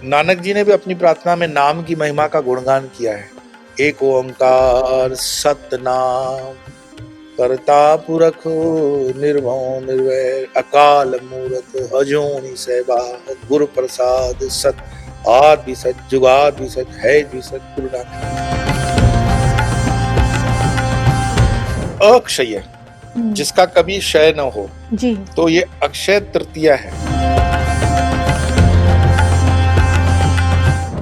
नानक जी ने भी अपनी प्रार्थना में नाम की महिमा का गुणगान किया है। एक ओंकार सतनाम, करता पुरख निर्भव निर्वैर, अकाल मूरत अजूनी सहबा, गुरु प्रसाद सत, आद भी सत, जुगाद भी सत, है भी सत, गुरु नानक। अक्षय, जिसका कभी क्षय न हो, जी तो ये अक्षय तृतीया है।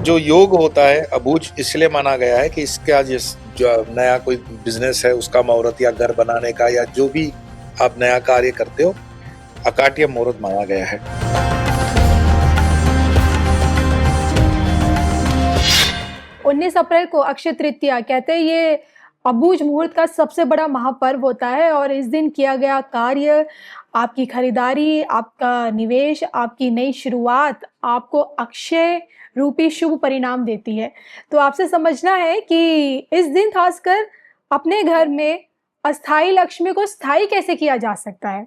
जो योग होता है अबूझ इसलिए माना गया है कि इसके आज जो नया कोई बिजनेस है उसका मुहूर्त या घर बनाने का या जो भी आप नया कार्य करते हो, अकाट्य मुहूर्त माना गया है। 19 अप्रैल को अक्षय तृतीया कहते हैं ये अबूझ मुहूर्त का सबसे बड़ा महापर्व होता है और इस दिन किया गया कार्य, आपकी खरीदारी, आपका निवेश, आपकी नई शुरुआत आपको अक्षय रूपी शुभ परिणाम देती है। तो आपसे समझना है कि इस दिन खासकर अपने घर में अस्थाई लक्ष्मी को स्थायी कैसे किया जा सकता है।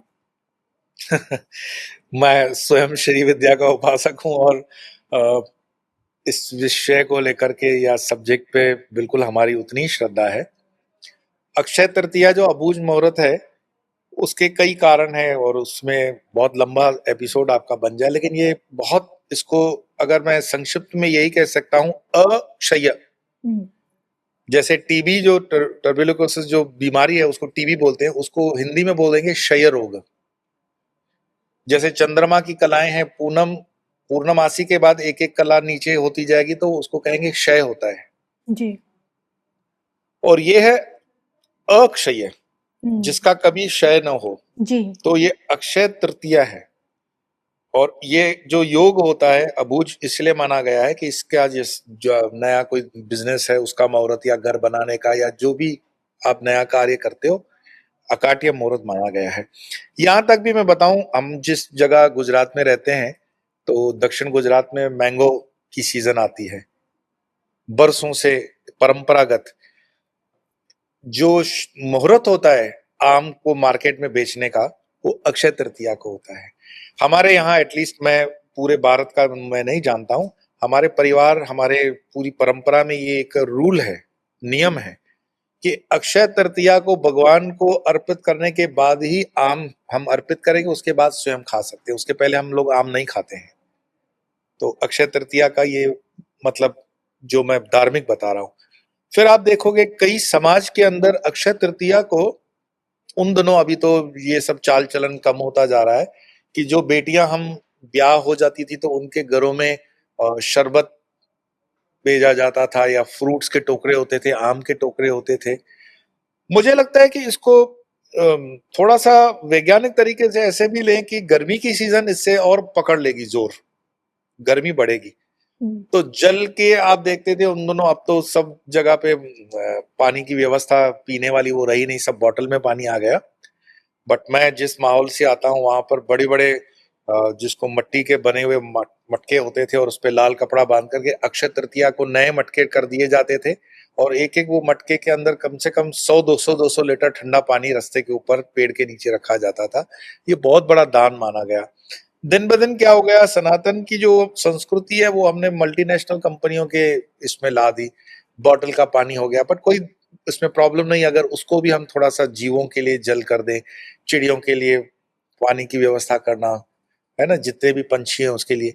मैं स्वयं श्री विद्या का उपासक हूँ और इस विषय को लेकर के या सब्जेक्ट पे बिल्कुल हमारी उतनी श्रद्धा है। अक्षय तृतीया जो अबूझ मुहूर्त है उसके कई कारण हैं और उसमें बहुत लंबा एपिसोड आपका बन जाए, लेकिन ये बहुत इसको अगर मैं संक्षिप्त में यही कह सकता हूँ, अक्षय जैसे टीबी जो टर्बुलोसिस जो बीमारी है उसको टीबी बोलते हैं, उसको हिंदी में बोल देंगे क्षय रोग। जैसे चंद्रमा की कलाएं हैं, पूर्णमासी के बाद एक एक कला नीचे होती जाएगी तो उसको कहेंगे क्षय होता है। जी और ये है अक्षय, जिसका कभी क्षय न हो, जी तो ये अक्षय तृतीया है। और ये जो योग होता है अबूझ इसलिए माना गया है कि इसके आज जो नया कोई बिजनेस है उसका मुहूर्त या घर बनाने का या जो भी आप नया कार्य करते हो, अकाट्य मुहूर्त माना गया है। यहाँ तक भी मैं बताऊं, हम जिस जगह गुजरात में रहते हैं तो दक्षिण गुजरात में मैंगो की सीजन आती है। बरसों से परंपरागत जो मुहूर्त होता है आम को मार्केट में बेचने का, वो अक्षय तृतीया को होता है। हमारे यहाँ एटलीस्ट, मैं पूरे भारत का मैं नहीं जानता हूँ, हमारे परिवार हमारे पूरी परंपरा में ये एक रूल है, नियम है कि अक्षय तृतीया को भगवान को अर्पित करने के बाद ही आम हम अर्पित करेंगे, उसके बाद स्वयं खा सकते हैं, उसके पहले हम लोग आम नहीं खाते हैं। तो अक्षय तृतीया का ये मतलब जो मैं धार्मिक बता रहा हूँ। फिर आप देखोगे कई समाज के अंदर अक्षय तृतीया को उन दिनों, अभी तो ये सब चाल चलन कम होता जा रहा है, कि जो बेटियां हम ब्याह हो जाती थी तो उनके घरों में शरबत भेजा जाता था या फ्रूट्स के टोकरे होते थे, आम के टोकरे होते थे। मुझे लगता है कि इसको थोड़ा सा वैज्ञानिक तरीके से ऐसे भी लें कि गर्मी की सीजन इससे और पकड़ लेगी जोर, गर्मी बढ़ेगी। तो जल के आप देखते थे उन दोनों, अब तो सब जगह पे पानी की व्यवस्था पीने वाली वो रही नहीं, सब बॉटल में पानी आ गया। बट मैं जिस माहौल से आता हूँ वहां पर बड़े बड़े जिसको मिट्टी के बने हुए मटके होते थे और उस पे लाल कपड़ा बांध करके अक्षय तृतीया को नए मटके कर दिए जाते थे, और एक एक वो मटके के अंदर कम से कम 100 200 लीटर ठंडा पानी रास्ते के ऊपर पेड़ के नीचे रखा जाता था। ये बहुत बड़ा दान माना गया। दिन ब दिन क्या हो गया, सनातन की जो संस्कृति है वो हमने मल्टीनेशनल कंपनियों के इसमें ला दी। बॉटल का पानी हो गया, बट कोई इसमें प्रॉब्लम नहीं अगर उसको भी हम थोड़ा सा जीवों के लिए जल कर दें, चिड़ियों के लिए पानी की व्यवस्था करना, है ना, जितने भी पंछी हैं उसके लिए।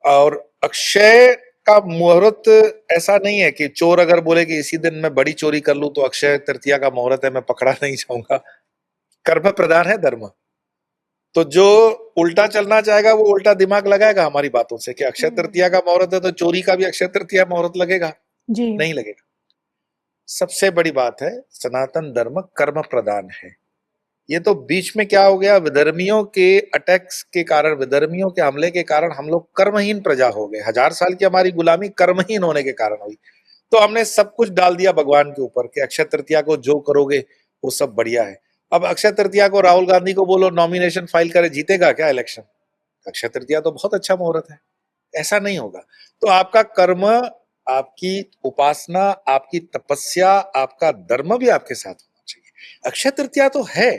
और अक्षय का मुहूर्त ऐसा नहीं है कि चोर अगर बोले कि इसी दिन मैं बड़ी चोरी कर लूं तो अक्षय तृतीया का मुहूर्त है, मैं पकड़ा नहीं जाऊंगा। कर्म प्रधान है धर्म। तो जो उल्टा चलना चाहेगा वो उल्टा दिमाग लगाएगा हमारी बातों से कि अक्षय तृतीया का मुहूर्त है तो चोरी का भी अक्षय तृतीया मुहूर्त लगेगा, जी नहीं लगेगा। सबसे बड़ी बात है, सनातन धर्म कर्म प्रधान है। ये तो बीच में क्या हो गया, विधर्मियों के अटैक्स के कारण, विधर्मियों के हमले के कारण हम लोग कर्महीन प्रजा हो गए। 1000 साल की हमारी गुलामी कर्महीन होने के कारण हुई। तो हमने सब कुछ डाल दिया भगवान के ऊपर कि अक्षय तृतीया को जो करोगे वो सब बढ़िया है। अब अक्षय तृतीया को राहुल गांधी को बोलो नॉमिनेशन फाइल करे, जीतेगा क्या इलेक्शन? अक्षय तृतीया तो बहुत अच्छा मुहूर्त है, ऐसा नहीं होगा। तो आपका कर्म, आपकी उपासना, आपकी तपस्या, आपका धर्म भी आपके साथ होना चाहिए। अक्षय तृतीया तो है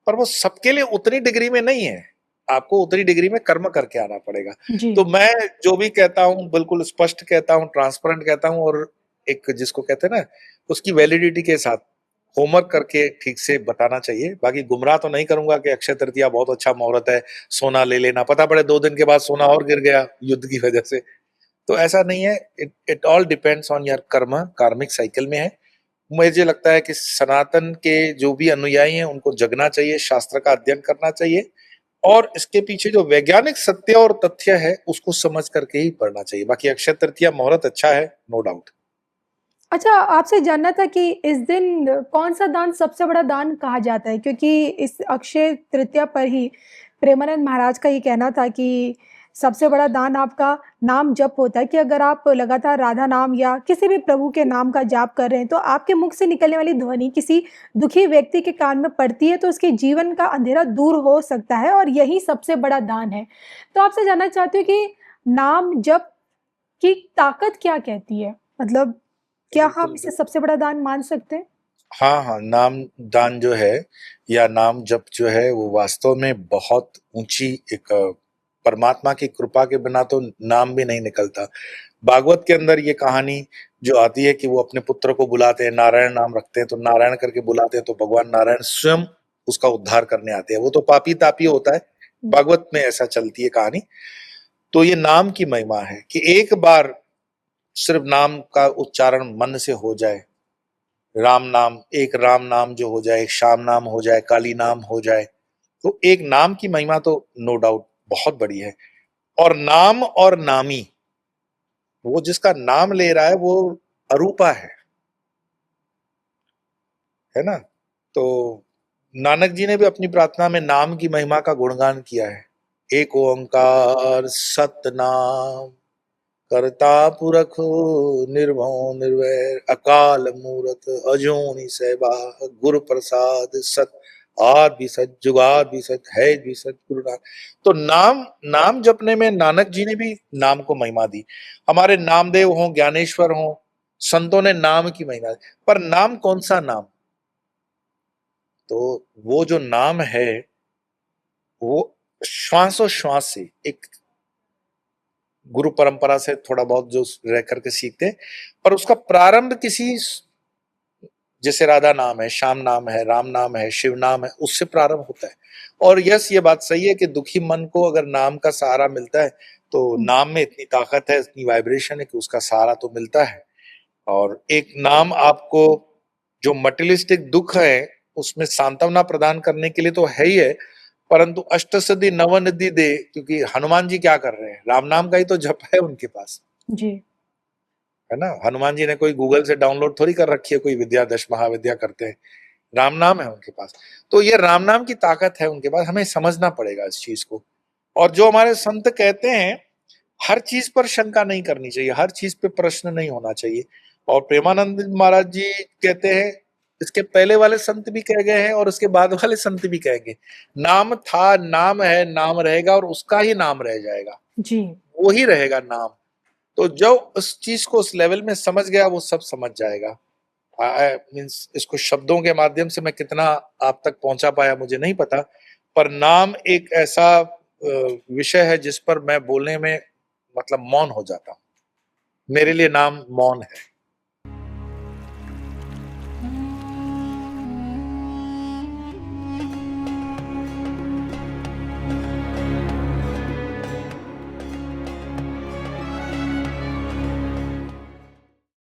पर वो सबके लिए उतनी डिग्री में नहीं है। आपको उतनी डिग्री में कर्म करके आना पड़ेगा। जी। तो मैं जो भी कहता हूँ बिल्कुल स्पष्ट कहता हूँ, ट्रांसपेरेंट कहता हूँ, और एक जिसको कहते हैं ना उसकी वैलिडिटी के साथ होमवर्क करके ठीक से बताना चाहिए। बाकी गुमराह तो नहीं करूंगा कि अक्षय तृतीया बहुत अच्छा मुहूर्त है, सोना ले लेना, पता पड़े 2 दिन के बाद सोना और गिर गया युद्ध की वजह से। तो ऐसा नहीं है। It all depends on your कर्म, कार्मिक साइकिल में है। मुझे लगता है कि सनातन के जो भी अनुयायी हैं उनको जगना चाहिए, शास्त्र का अध्ययन करना चाहिए, और इसके पीछे जो वैज्ञानिक सत्य और तथ्य है उसको समझ करके ही पढ़ना चाहिए। बाकी अक्षय तृतीया मुहूर्त अच्छा है, नो डाउट। अच्छा, आपसे जानना था कि इस दिन कौन-सा दान सबसे बड़ा दान कहा जाता है? क्योंकि इस अक्षय तृतीया पर ही प्रेमानंद महाराज का ये कहना था कि सबसे बड़ा दान आपका नाम जप होता है, कि अगर आप लगातार राधा नाम या किसी भी प्रभु के नाम का जाप कर रहे हैं, तो आपके मुख से निकलने वाली ध्वनि किसी दुखी व्यक्ति के कान में पड़ती है, तो उसके जीवन का अंधेरा दूर हो सकता है और यही सबसे बड़ा दान है। तो आपसे जानना चाहती हूँ कि नाम जप की ताकत क्या कहती है? मतलब क्या हम बिल्कुल इसे बिल्कुल। सबसे बड़ा दान मान सकते हैं? हाँ हाँ, नाम दान जो है या नाम जप जो है वो वास्तव में बहुत ऊंची एक परमात्मा की कृपा के बिना तो नाम भी नहीं निकलता। भागवत के अंदर ये कहानी जो आती है कि वो अपने पुत्र को बुलाते हैं, नारायण नाम रखते हैं, तो नारायण करके बुलाते हैं तो भगवान नारायण स्वयं उसका उद्धार करने आते हैं। वो तो पापी तापी होता है, भागवत में ऐसा चलती है कहानी। तो ये नाम की महिमा है कि एक बार सिर्फ नाम का उच्चारण मन से हो जाए, राम नाम, एक राम नाम जो हो जाए, एक श्याम नाम हो जाए, काली नाम हो जाए, तो एक नाम की महिमा तो नो डाउट बहुत बड़ी है। और नाम और नामी, वो जिसका नाम ले रहा है वो अरूपा है ना। तो नानक जी ने भी अपनी प्रार्थना में नाम की महिमा का गुणगान किया है। एक ओंकार सतनाम, करता पुरख निर्भव निर्वैर, अकाल मूरत अजोनि सैबा, गुरु प्रसाद सत, आद भी सत, जुगाद भी सत, है भी सत, गुरु नानक। तो नाम, नाम जपने में नानक जी ने भी नाम को महिमा दी। हमारे नामदेव हों, ज्ञानेश्वर हों, संतों ने नाम की महिमा दी। पर नाम कौन सा नाम? तो वो जो नाम है वो श्वासोश्वास से, एक गुरु परंपरा से थोड़ा बहुत जो रह करके सीखते हैं, पर उसका प्रारंभ किसी, जैसे राधा नाम है, श्याम नाम है, राम नाम है, शिव नाम है, उससे प्रारंभ होता है। और यस, ये बात सही है कि दुखी मन को अगर नाम का सहारा मिलता है तो नाम में इतनी ताकत है, इतनी वाइब्रेशन है कि उसका सहारा तो मिलता है। और एक नाम आपको जो मटेरियलिस्टिक दुख है उसमें सांत्वना प्रदान करने के लिए तो है ही है, परंतु अष्टसिद्धि नवनिधि दे, क्योंकि हनुमान जी क्या कर रहे हैं, राम नाम का ही तो जप है उनके पास, जी। है ना। हनुमान जी ने कोई गूगल से डाउनलोड थोड़ी कर रखी है कोई विद्या, 10 महाविद्या करते हैं, राम नाम है उनके पास। तो ये राम नाम की ताकत है उनके पास, हमें समझना पड़ेगा इस चीज को। और जो हमारे संत कहते हैं, हर चीज पर शंका नहीं करनी चाहिए, हर चीज पे प्रश्न नहीं होना चाहिए। और प्रेमानंद महाराज जी कहते हैं, इसके पहले वाले संत भी कह गए हैं और उसके बाद वाले संत भी कहेंगे, नाम था, नाम है, नाम रहेगा, और उसका ही नाम रह जाएगा, जी। वो ही रहेगा नाम। तो जो उस चीज को उस लेवल में समझ गया वो सब समझ जाएगा। मीन्स इसको शब्दों के माध्यम से मैं कितना आप तक पहुंचा पाया मुझे नहीं पता, पर नाम एक ऐसा विषय है जिस पर मैं बोलने में मतलब मौन हो जाता हूँ। मेरे लिए नाम मौन है।